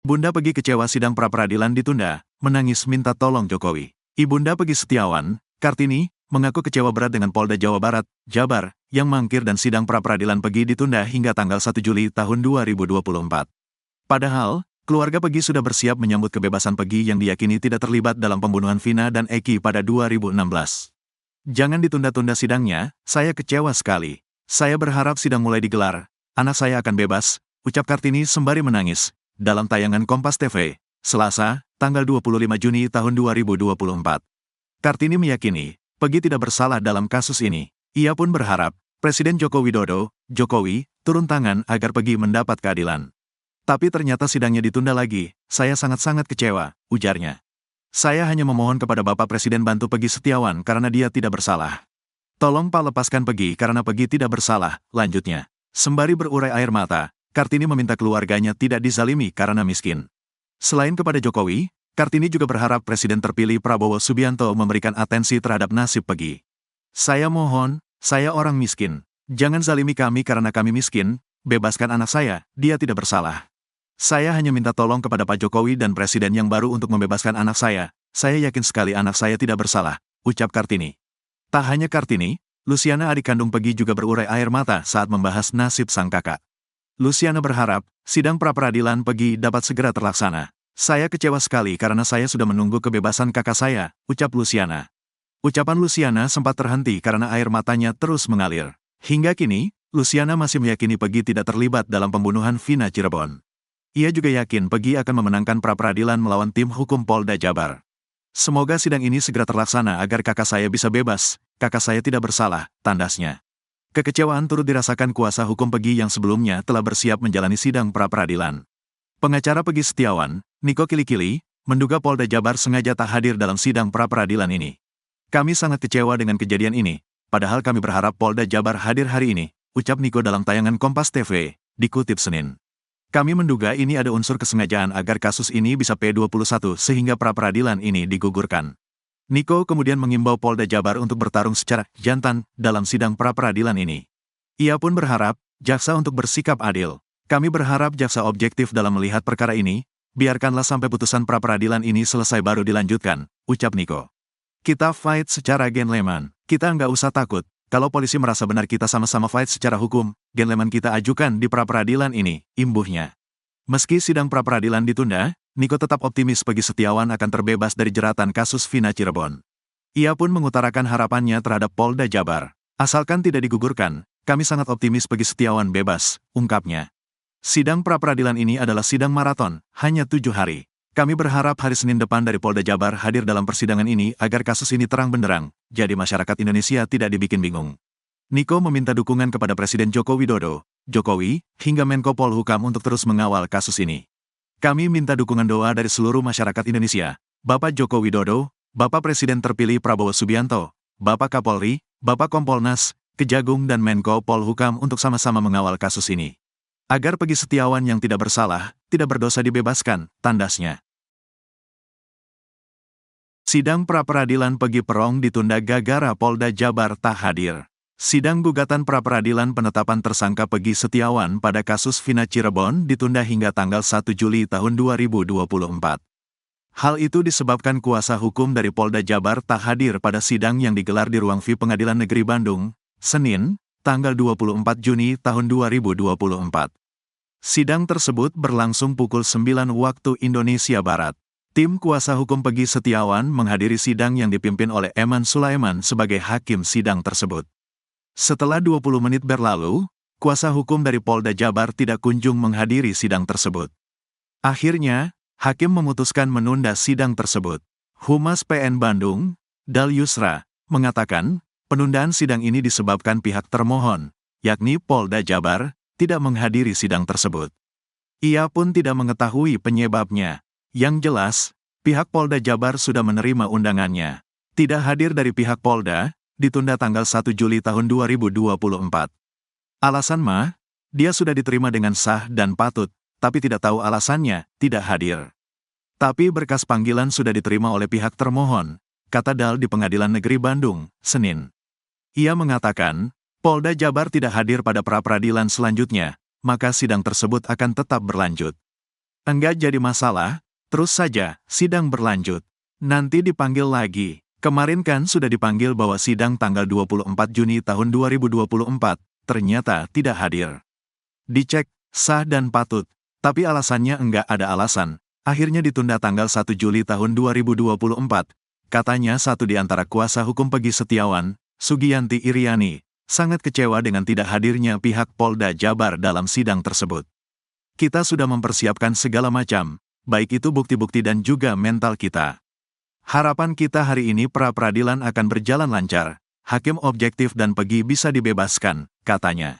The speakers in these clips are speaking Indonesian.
Bunda Pegi kecewa sidang pra-peradilan ditunda, menangis minta tolong Jokowi. Ibunda Pegi Setiawan, Kartini, mengaku kecewa berat dengan Polda Jawa Barat, Jabar, yang mangkir dan sidang pra-peradilan Pegi ditunda hingga tanggal 1 Juli tahun 2024. Padahal, keluarga Pegi sudah bersiap menyambut kebebasan Pegi yang diyakini tidak terlibat dalam pembunuhan Vina dan Eki pada 2016. Jangan ditunda-tunda sidangnya, saya kecewa sekali. Saya berharap sidang mulai digelar, anak saya akan bebas, ucap Kartini sembari menangis. Dalam tayangan Kompas TV, Selasa, tanggal 25 Juni tahun 2024. Kartini meyakini, Pegi tidak bersalah dalam kasus ini. Ia pun berharap, Presiden Joko Widodo, Jokowi, turun tangan agar Pegi mendapat keadilan. Tapi ternyata sidangnya ditunda lagi, saya sangat-sangat kecewa, ujarnya. Saya hanya memohon kepada Bapak Presiden bantu Pegi Setiawan karena dia tidak bersalah. Tolong Pak lepaskan Pegi karena Pegi tidak bersalah, lanjutnya. Sembari berurai air mata, Kartini meminta keluarganya tidak dizalimi karena miskin. Selain kepada Jokowi, Kartini juga berharap Presiden terpilih Prabowo Subianto memberikan atensi terhadap nasib Pegi. Saya mohon, saya orang miskin. Jangan zalimi kami karena kami miskin, bebaskan anak saya, dia tidak bersalah. Saya hanya minta tolong kepada Pak Jokowi dan Presiden yang baru untuk membebaskan anak saya yakin sekali anak saya tidak bersalah, ucap Kartini. Tak hanya Kartini, Luciana adik kandung Pegi juga berurai air mata saat membahas nasib sang kakak. Luciana berharap, sidang pra-peradilan Pegi dapat segera terlaksana. Saya kecewa sekali karena saya sudah menunggu kebebasan kakak saya, ucap Luciana. Ucapan Luciana sempat terhenti karena air matanya terus mengalir. Hingga kini, Luciana masih meyakini Pegi tidak terlibat dalam pembunuhan Vina Cirebon. Ia juga yakin Pegi akan memenangkan pra-peradilan melawan tim hukum Polda Jabar. Semoga sidang ini segera terlaksana agar kakak saya bisa bebas, kakak saya tidak bersalah, tandasnya. Kekecewaan turut dirasakan kuasa hukum Pegi yang sebelumnya telah bersiap menjalani sidang pra-peradilan. Pengacara Pegi Setiawan, Niko Kilikili, menduga Polda Jabar sengaja tak hadir dalam sidang pra-peradilan ini. Kami sangat kecewa dengan kejadian ini, padahal kami berharap Polda Jabar hadir hari ini, ucap Niko dalam tayangan Kompas TV, dikutip Senin. Kami menduga ini ada unsur kesengajaan agar kasus ini bisa P21 sehingga pra-peradilan ini digugurkan. Niko kemudian mengimbau Polda Jabar untuk bertarung secara jantan dalam sidang pra-peradilan ini. Ia pun berharap jaksa untuk bersikap adil. Kami berharap jaksa objektif dalam melihat perkara ini, biarkanlah sampai putusan pra-peradilan ini selesai baru dilanjutkan, ucap Niko. Kita fight secara gentleman, kita nggak usah takut, kalau polisi merasa benar kita sama-sama fight secara hukum, gentleman kita ajukan di pra-peradilan ini, imbuhnya. Meski sidang pra-peradilan ditunda, Niko tetap optimis Pegi Setiawan akan terbebas dari jeratan kasus Vina Cirebon. Ia pun mengutarakan harapannya terhadap Polda Jabar. Asalkan tidak digugurkan, kami sangat optimis Pegi Setiawan bebas, ungkapnya. Sidang pra-peradilan ini adalah sidang maraton, hanya 7 hari. Kami berharap hari Senin depan dari Polda Jabar hadir dalam persidangan ini agar kasus ini terang benderang, jadi masyarakat Indonesia tidak dibikin bingung. Niko meminta dukungan kepada Presiden Joko Widodo, Jokowi, hingga Menko Polhukam untuk terus mengawal kasus ini. Kami minta dukungan doa dari seluruh masyarakat Indonesia, Bapak Joko Widodo, Bapak Presiden terpilih Prabowo Subianto, Bapak Kapolri, Bapak Kompolnas, Kejagung dan Menko Polhukam untuk sama-sama mengawal kasus ini. Agar Pegi Setiawan yang tidak bersalah, tidak berdosa dibebaskan, tandasnya. Sidang pra-peradilan Pegi Perong ditunda gara-gara Polda Jabar tak hadir. Sidang gugatan pra-peradilan penetapan tersangka Pegi Setiawan pada kasus Vina Cirebon ditunda hingga tanggal 1 Juli tahun 2024. Hal itu disebabkan kuasa hukum dari Polda Jabar tak hadir pada sidang yang digelar di ruang VIP Pengadilan Negeri Bandung, Senin, tanggal 24 Juni tahun 2024. Sidang tersebut berlangsung pukul 9 waktu Indonesia Barat. Tim kuasa hukum Pegi Setiawan menghadiri sidang yang dipimpin oleh Eman Sulaiman sebagai hakim sidang tersebut. Setelah 20 menit berlalu, kuasa hukum dari Polda Jabar tidak kunjung menghadiri sidang tersebut. Akhirnya, hakim memutuskan menunda sidang tersebut. Humas PN Bandung, Dal Yusra, mengatakan, penundaan sidang ini disebabkan pihak termohon, yakni Polda Jabar, tidak menghadiri sidang tersebut. Ia pun tidak mengetahui penyebabnya. Yang jelas, pihak Polda Jabar sudah menerima undangannya. Tidak hadir dari pihak Polda, ditunda tanggal 1 Juli tahun 2024. Alasan mah, dia sudah diterima dengan sah dan patut, tapi tidak tahu alasannya, tidak hadir. Tapi berkas panggilan sudah diterima oleh pihak termohon, kata Dal di Pengadilan Negeri Bandung, Senin. Ia mengatakan, Polda Jabar tidak hadir pada pra-peradilan selanjutnya, maka sidang tersebut akan tetap berlanjut. Enggak jadi masalah, terus saja, sidang berlanjut. Nanti dipanggil lagi. Kemarin kan sudah dipanggil bahwa sidang tanggal 24 Juni tahun 2024, ternyata tidak hadir. Dicek, sah dan patut, tapi alasannya enggak ada alasan. Akhirnya ditunda tanggal 1 Juli tahun 2024. Katanya satu di antara kuasa hukum Peggy Setiawan, Sugiyanti Iriani, sangat kecewa dengan tidak hadirnya pihak Polda Jabar dalam sidang tersebut. Kita sudah mempersiapkan segala macam, baik itu bukti-bukti dan juga mental kita. Harapan kita hari ini pra-peradilan akan berjalan lancar, hakim objektif dan Peggy bisa dibebaskan, katanya.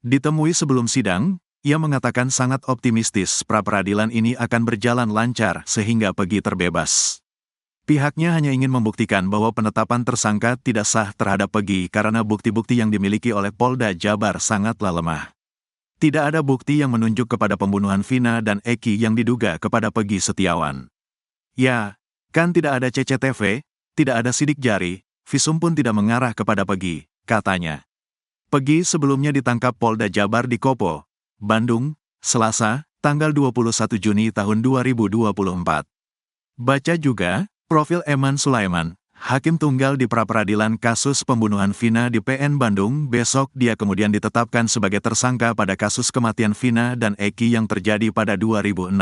Ditemui sebelum sidang, ia mengatakan sangat optimistis pra-peradilan ini akan berjalan lancar sehingga Peggy terbebas. Pihaknya hanya ingin membuktikan bahwa penetapan tersangka tidak sah terhadap Peggy karena bukti-bukti yang dimiliki oleh Polda Jabar sangatlah lemah. Tidak ada bukti yang menunjuk kepada pembunuhan Vina dan Eki yang diduga kepada Peggy Setiawan. Ya, kan tidak ada CCTV, tidak ada sidik jari, visum pun tidak mengarah kepada Peggy, katanya. Peggy sebelumnya ditangkap Polda Jabar di Kopo, Bandung, Selasa, tanggal 21 Juni tahun 2024. Baca juga, profil Eman Sulaiman, hakim tunggal di pra-peradilan kasus pembunuhan Vina di PN Bandung. Besok dia kemudian ditetapkan sebagai tersangka pada kasus kematian Vina dan Eki yang terjadi pada 2016.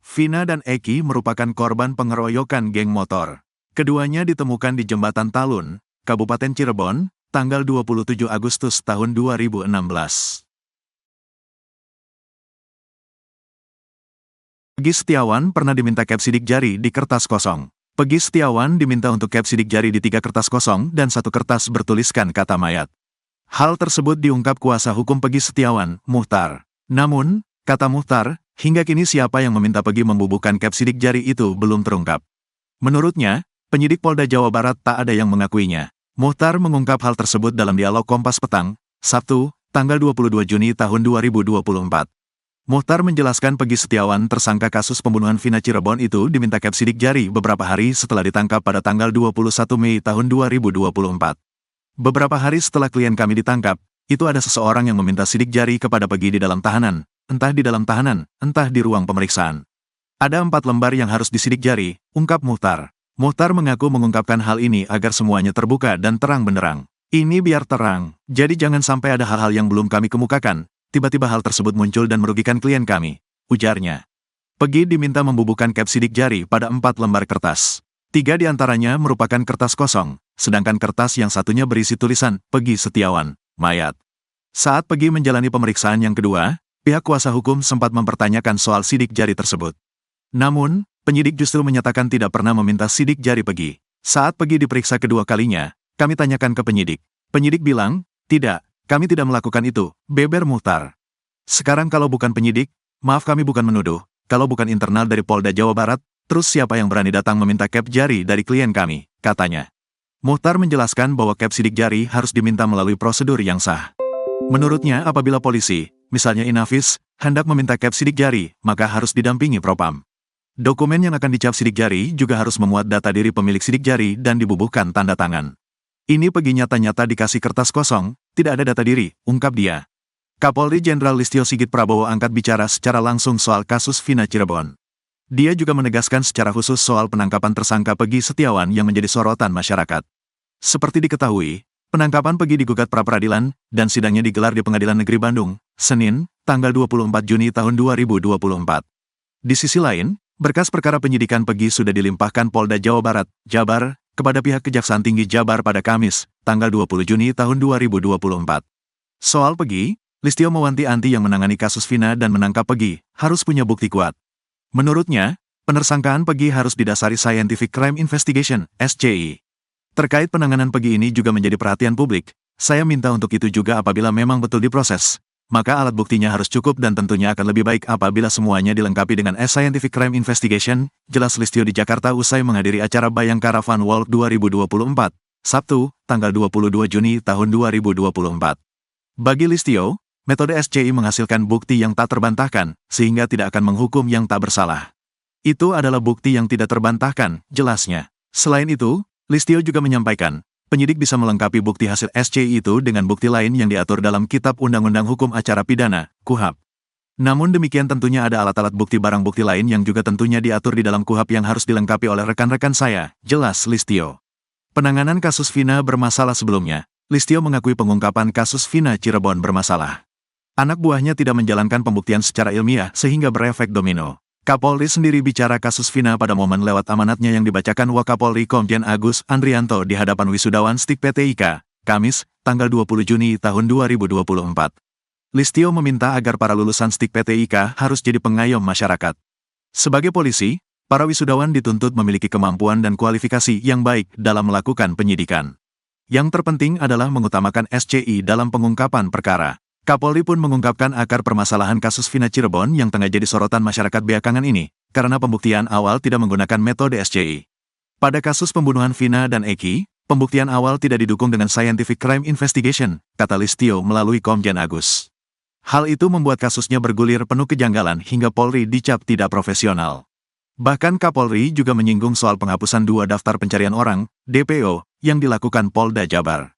Vina dan Eki merupakan korban pengeroyokan geng motor. Keduanya ditemukan di Jembatan Talun, Kabupaten Cirebon, tanggal 27 Agustus tahun 2016. Peggy Setiawan pernah diminta cap sidik jari di kertas kosong. Peggy Setiawan diminta untuk cap sidik jari di 3 kertas kosong dan 1 kertas bertuliskan kata mayat. Hal tersebut diungkap kuasa hukum Peggy Setiawan, Muhtar. Namun, kata Muhtar, hingga kini siapa yang meminta Peggy membubuhkan cap sidik jari itu belum terungkap. Menurutnya, penyidik Polda Jawa Barat tak ada yang mengakuinya. Muhtar mengungkap hal tersebut dalam dialog Kompas Petang, Sabtu, tanggal 22 Juni tahun 2024. Muhtar menjelaskan Peggy Setiawan tersangka kasus pembunuhan Vina Cirebon itu diminta cap sidik jari beberapa hari setelah ditangkap pada tanggal 21 Mei tahun 2024. Beberapa hari setelah klien kami ditangkap, itu ada seseorang yang meminta sidik jari kepada Peggy di dalam tahanan, entah di dalam tahanan, entah di ruang pemeriksaan. Ada 4 lembar yang harus disidik jari, ungkap Muhtar. Muhtar mengaku mengungkapkan hal ini agar semuanya terbuka dan terang benderang. Ini biar terang, jadi jangan sampai ada hal-hal yang belum kami kemukakan. Tiba-tiba hal tersebut muncul dan merugikan klien kami, ujarnya. Peggy diminta membubuhkan cap sidik jari pada 4 lembar kertas. 3 diantaranya merupakan kertas kosong, sedangkan kertas yang satunya berisi tulisan Peggy Setiawan, mayat. Saat Peggy menjalani pemeriksaan yang kedua, pihak kuasa hukum sempat mempertanyakan soal sidik jari tersebut. Namun, penyidik justru menyatakan tidak pernah meminta sidik jari Peggy. Saat Peggy diperiksa kedua kalinya, kami tanyakan ke penyidik. Penyidik bilang, tidak. Kami tidak melakukan itu, beber Muhtar. Sekarang kalau bukan penyidik, maaf kami bukan menuduh, kalau bukan internal dari Polda Jawa Barat, terus siapa yang berani datang meminta cap jari dari klien kami, katanya. Muhtar menjelaskan bahwa cap sidik jari harus diminta melalui prosedur yang sah. Menurutnya apabila polisi, misalnya Inavis, hendak meminta cap sidik jari, maka harus didampingi Propam. Dokumen yang akan dicap sidik jari juga harus memuat data diri pemilik sidik jari dan dibubuhkan tanda tangan. Ini Peggy nyata-nyata dikasih kertas kosong, tidak ada data diri, ungkap dia. Kapolri Jenderal Listio Sigit Prabowo angkat bicara secara langsung soal kasus Vina Cirebon. Dia juga menegaskan secara khusus soal penangkapan tersangka Peggy Setiawan yang menjadi sorotan masyarakat. Seperti diketahui, penangkapan Peggy digugat pra-peradilan, dan sidangnya digelar di Pengadilan Negeri Bandung, Senin, tanggal 24 Juni tahun 2024. Di sisi lain, berkas perkara penyidikan Peggy sudah dilimpahkan Polda Jawa Barat, Jabar, kepada pihak Kejaksaan Tinggi Jabar pada Kamis, tanggal 20 Juni tahun 2024. Soal Peggy, Listio mewanti-wanti yang menangani kasus Vina dan menangkap Peggy, harus punya bukti kuat. Menurutnya, penersangkaan Peggy harus didasari Scientific Crime Investigation, SCI. Terkait penanganan Peggy ini juga menjadi perhatian publik, saya minta untuk itu juga apabila memang betul diproses. Maka alat buktinya harus cukup dan tentunya akan lebih baik apabila semuanya dilengkapi dengan Scientific Crime Investigation, jelas Listio di Jakarta usai menghadiri acara Bayangkara Fun Walk 2024, Sabtu, tanggal 22 Juni tahun 2024. Bagi Listio, metode SCI menghasilkan bukti yang tak terbantahkan, sehingga tidak akan menghukum yang tak bersalah. Itu adalah bukti yang tidak terbantahkan, jelasnya. Selain itu, Listio juga menyampaikan, penyidik bisa melengkapi bukti hasil SCI itu dengan bukti lain yang diatur dalam Kitab Undang-Undang Hukum Acara Pidana, KUHP. Namun demikian tentunya ada alat-alat bukti barang bukti lain yang juga tentunya diatur di dalam KUHP yang harus dilengkapi oleh rekan-rekan saya, jelas Listio. Penanganan kasus Vina bermasalah sebelumnya, Listio mengakui pengungkapan kasus Vina Cirebon bermasalah. Anak buahnya tidak menjalankan pembuktian secara ilmiah sehingga berefek domino. Kapolri sendiri bicara kasus Vina pada momen lewat amanatnya yang dibacakan Wakapolri Komjen Agus Andrianto di hadapan wisudawan STIK PT IKA, Kamis, tanggal 20 Juni tahun 2024. Listio meminta agar para lulusan STIK PT IKA harus jadi pengayom masyarakat. Sebagai polisi, para wisudawan dituntut memiliki kemampuan dan kualifikasi yang baik dalam melakukan penyidikan. Yang terpenting adalah mengutamakan SCI dalam pengungkapan perkara. Kapolri pun mengungkapkan akar permasalahan kasus Vina Cirebon yang tengah jadi sorotan masyarakat belakangan ini, karena pembuktian awal tidak menggunakan metode SCI. Pada kasus pembunuhan Vina dan Eki, pembuktian awal tidak didukung dengan scientific crime investigation, kata Listio melalui Komjen Agus. Hal itu membuat kasusnya bergulir penuh kejanggalan hingga Polri dicap tidak profesional. Bahkan Kapolri juga menyinggung soal penghapusan 2 daftar pencarian orang, DPO, yang dilakukan Polda Jabar.